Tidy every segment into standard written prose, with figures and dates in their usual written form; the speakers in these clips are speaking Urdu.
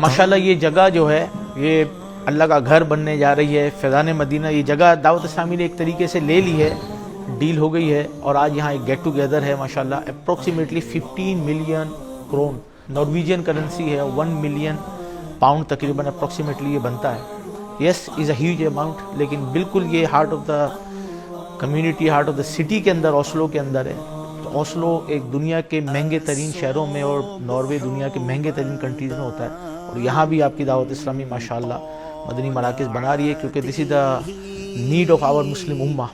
ماشاءاللہ یہ جگہ جو ہے یہ اللہ کا گھر بننے جا رہی ہے، فیضان مدینہ۔ یہ جگہ دعوت اسلامی نے ایک طریقے سے لے لی ہے، ڈیل ہو گئی ہے، اور آج یہاں ایک گیٹ ٹوگیدر ہے ماشاءاللہ۔ اپروکسیمیٹلی 15 ملین کرون نارویجین کرنسی ہے، 1 ملین پاؤنڈ تقریباً اپروکسیمیٹلی یہ بنتا ہے۔ یس از اے ہیوج اماؤنٹ، لیکن بالکل یہ heart of the community, heart of the city کے اندر، اوسلو کے اندر ہے۔ تو اوسلو ایک دنیا کے مہنگے ترین شہروں میں، اور ناروے دنیا کے مہنگے ترین کنٹریز میں ہوتا ہے، اور یہاں بھی آپ کی دعوت اسلامی ماشاءاللہ مدنی مراکز بنا رہی ہے، کیونکہ دس از دا نیڈ آف آور مسلم امہ۔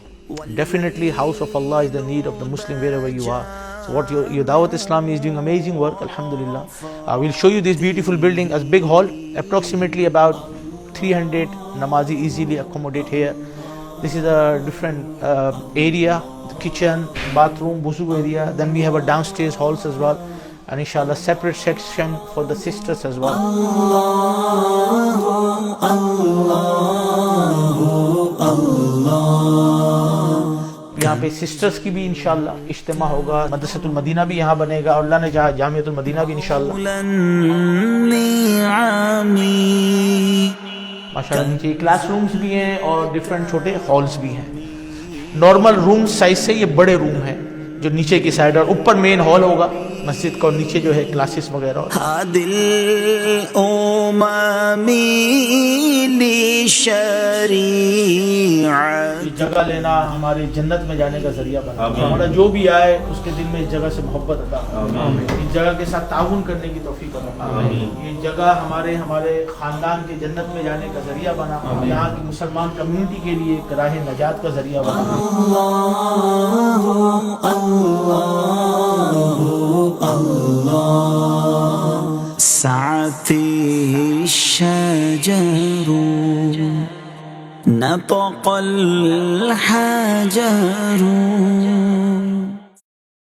Definitely house of Allah is the need of the Muslim wherever you are. So what your Dawat Islam is doing amazing work, alhamdulillah. We'll show you this beautiful building, as big hall, approximately about 300 namazi easily accommodate here. This is a different area, the kitchen, bathroom, wuzu area. Then we have a downstairs halls as well, and inshallah separate section for the sisters as well. یہاں پہ سسٹرز کی بھی انشاءاللہ اجتماع ہوگا، مدرسۃ المدینہ بھی یہاں بنے گا، اور اللہ نے چاہا جامعۃ المدینہ بھی انشاءاللہ۔ ماشاءاللہ نیچے کلاس رومز بھی ہیں اور ڈیفرنٹ چھوٹے ہالز بھی ہیں۔ نارمل روم سائز سے یہ بڑے روم ہیں جو نیچے کی سائڈ، اور اوپر مین ہال ہوگا مسجد کا، اور نیچے جو ہے کلاسز وغیرہ۔ جگہ لینا ہماری جنت میں جانے کا ذریعہ بنا، ہمارا جو بھی آئے اس کے دل میں اس جگہ سے محبت عطا، اس جگہ کے ساتھ تعاون کرنے کی توفیق عطا، یہ جگہ ہمارے خاندان کے جنت میں جانے کا ذریعہ بنا، یہاں کی مسلمان کمیونٹی کے لیے ایک راہ نجات کا ذریعہ بنا۔ سعتي الشجر نطق الحجر